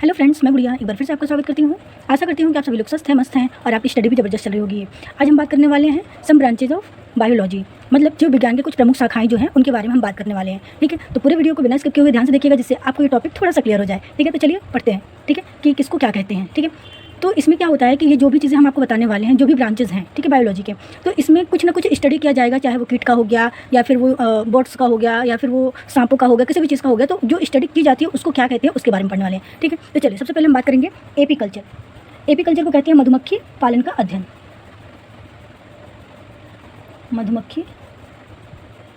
Hello friends, मैं गुड़िया एक बार फिर से आपका स्वागत करती हूँ। आशा करती हूँ कि आप सभी लोग स्वस्थ हैं, मस्त हैं और आपकी स्टडी भी ज़बरदस्त चल रही होगी। आज हम बात करने वाले हैं सम ब्रांचेज ऑफ बायोलॉजी, मतलब जो विज्ञान के कुछ प्रमुख शाखाएं जो हैं उनके बारे में हम बात करने वाले हैं। ठीक है, तो पूरे वीडियो को बिना स्किप किए हुए ध्यान से देखिएगा, जिससे आपको ये टॉपिक थोड़ा सा क्लियर हो जाए। ठीक है, तो चलिए पढ़ते हैं। ठीक है, कि किसको क्या कहते हैं। ठीक है, तो इसमें क्या होता है कि ये जो भी चीज़ें हम आपको बताने वाले हैं, जो भी ब्रांचेज हैं, ठीक है, बायोलॉजी के, तो इसमें कुछ ना कुछ स्टडी किया जाएगा, चाहे वो कीट का हो गया या फिर वो बर्ड्स का हो गया या फिर वो सांपों का हो गया, किसी भी चीज़ का हो गया, तो जो स्टडी की जाती है उसको क्या कहते हैं उसके बारे में पढ़ने वाले हैं। ठीक है, तो चलिए सबसे पहले हम बात करेंगे एपीकल्चर। एपीकल्चर को कहते हैं मधुमक्खी पालन का अध्ययन। मधुमक्खी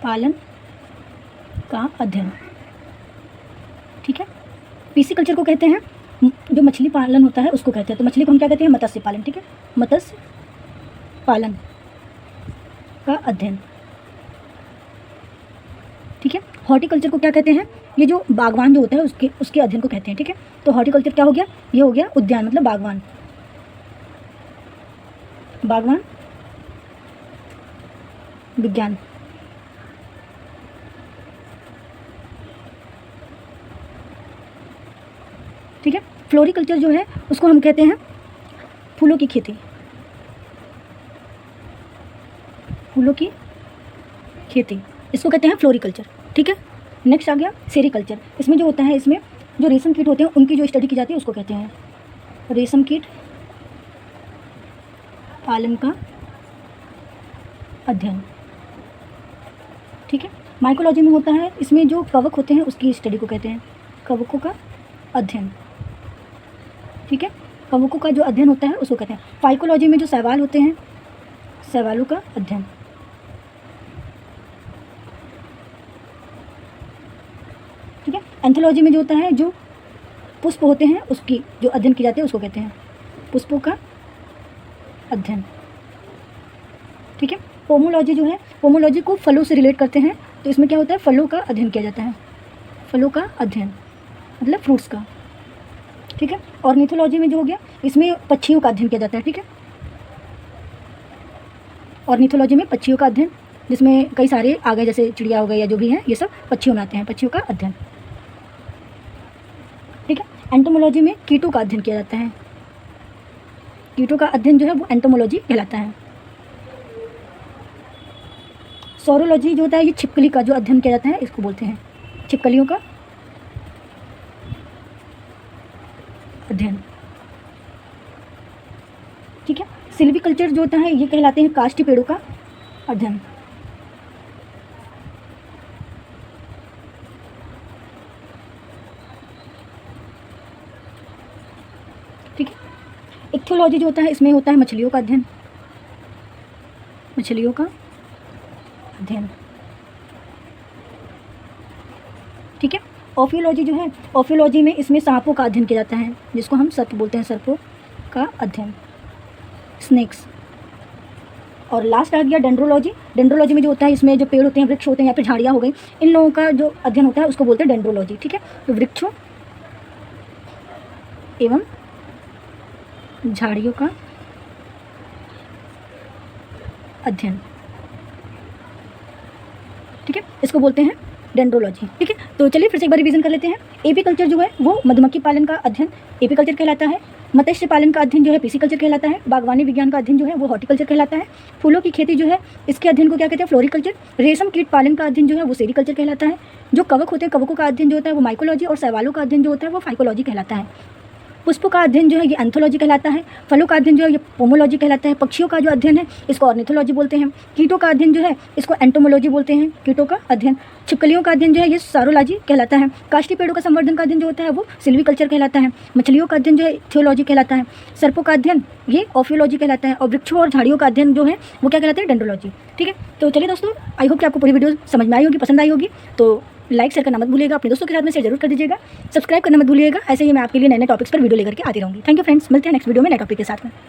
पालन का अध्ययन। ठीक है, पीसीकल्चर को कहते हैं जो मछली पालन होता है उसको कहते हैं। तो मछली को हम क्या कहते हैं? मत्स्य पालन। ठीक है, मत्स्य पालन का अध्ययन। ठीक है, हॉर्टिकल्चर को क्या कहते हैं? ये जो बागवान जो होता है उसके अध्ययन को कहते हैं। ठीक है, तो हॉर्टिकल्चर क्या हो गया? ये हो गया उद्यान, मतलब बागवान। बागवान विज्ञान। ठीक है, फ्लोरिकल्चर जो है उसको हम कहते हैं फूलों की खेती। फूलों की खेती, इसको कहते हैं फ्लोरिकल्चर। ठीक है, नेक्स्ट आ गया सेरिकल्चर। इसमें जो होता है, इसमें जो रेशम कीट होते हैं उनकी जो स्टडी की जाती है उसको कहते हैं रेशम कीट पालन का अध्ययन। ठीक है, माइकोलॉजी में होता है, इसमें जो कवक होते हैं उसकी स्टडी को कहते हैं कवकों का अध्ययन। ठीक है, कवकों का जो अध्ययन होता है उसको कहते हैं। फाइकोलॉजी में जो शैवाल होते हैं, शैवालों का अध्ययन। ठीक है, एंथोलॉजी में जो होता है, जो पुष्प होते हैं उसकी जो अध्ययन की जाती है उसको कहते हैं पुष्पों का अध्ययन। ठीक है, पोमोलॉजी जो है, पोमोलॉजी को फलों से रिलेट करते हैं, तो इसमें क्या होता है? फलों का अध्ययन किया जाता है। फलों का अध्ययन मतलब फ्रूट्स का। ठीक है, ऑर्निथोलॉजी में जो हो गया, इसमें पक्षियों का अध्ययन किया जाता है। ठीक है, ऑर्निथोलॉजी में पक्षियों का अध्ययन, जिसमें कई सारे आ गए, जैसे चिड़िया हो गए या जो भी हैं, ये सब पक्षियों में आते हैं, पक्षियों का अध्ययन। ठीक है, एंटोमोलॉजी में कीटों का अध्ययन किया जाता है। कीटों का अध्ययन जो है वो एंटोमोलॉजी कहलाता है। सौरोलॉजी जो होता है, ये छिपकली का जो अध्ययन किया जाता है इसको बोलते हैं छिपकलियों का अध्ययन। ठीक है, सिल्वीकल्चर जो होता है ये कहलाते हैं काष्ठी पेड़ों का अध्ययन। ठीक है, इक्थोलॉजी जो होता है इसमें होता है मछलियों का अध्ययन। मछलियों का अध्ययन। ठीक है, ऑफियोलॉजी जो है, ऑफियोलॉजी में इसमें सांपों का अध्ययन किया जाता है, जिसको हम सर्प बोलते हैं, सर्पों का अध्ययन, स्नेक्स। और लास्ट आ गया डेंड्रोलॉजी। डेंड्रोलॉजी में जो होता है, इसमें जो पेड़ होते हैं, वृक्ष होते हैं या फिर झाड़ियाँ हो गई, इन लोगों का जो अध्ययन होता है उसको बोलते हैं डेंड्रोलॉजी। ठीक है, तो वृक्षों एवं झाड़ियों का अध्ययन। ठीक है, इसको बोलते हैं डेंड्रोलॉजी। ठीक है, तो चलिए फिर से एक बार रिवीजन कर लेते हैं। एपीकल्चर जो है वो मधुमक्खी पालन का अध्ययन एपीकल्चर कहलाता है। मत्स्य पालन का अध्ययन जो है पीसीकल्चर कहलाता है। बागवानी विज्ञान का अध्ययन जो है वो हॉर्टिकल्चर कहलाता है। फूलों की खेती जो है इसके अध्ययन को क्या कहते हैं? फ्लोरिकल्चर। रेशम कीट पालन का अध्ययन जो है वो सेरिकल्चर कहलाता है। जो कवक होते हैं, कवकों का अध्ययन जो होता है वो माइकोलॉजी, और शैवालों का अध्ययन जो होता है वो फाइकोलॉजी कहलाता है। पुष्पों का अध्ययन जो है ये एंथोलॉजी कहलाता है। फलों का अध्ययन जो है ये पोमोलॉजी कहलाता है। पक्षियों का जो अध्ययन है इसको ऑर्निथोलॉजी बोलते हैं। कीटों का अध्ययन जो है इसको एंटोमोलॉजी बोलते हैं, कीटों का अध्ययन। छिपकलियों का अध्ययन जो है ये सारोलॉजी कहलाता है। काष्ठी पेड़ों का संवर्धन का अध्ययन जो होता है वो सिल्वीकल्चर कहलाता है। मछलियों का अध्ययन जो है थियोलॉजी कहलाता है। सर्पों का अध्ययन ये ऑफियोलॉजी कहलाता है। और वृक्षों और झाड़ियों का अध्ययन जो है वो क्या कहलाता है? डेंड्रोलॉजी। ठीक है, तो चलिए दोस्तों, आई होप कि आपको पूरी वीडियो समझ में आई होगी, पसंद आई होगी। तो लाइक शेयर करना मत भूलिएगा, अपने दोस्तों के साथ में शेयर जरूर कर दीजिएगा, सब्सक्राइब करना मत भूलिएगा। ऐसे ही मैं आपके लिए नए नए टॉपिक्स पर वीडियो लेकर के आती रहूँगी। थैंक यू फ्रेंड्स, मिलते हैं नेक्स्ट वीडियो में नए टॉपिक के साथ में।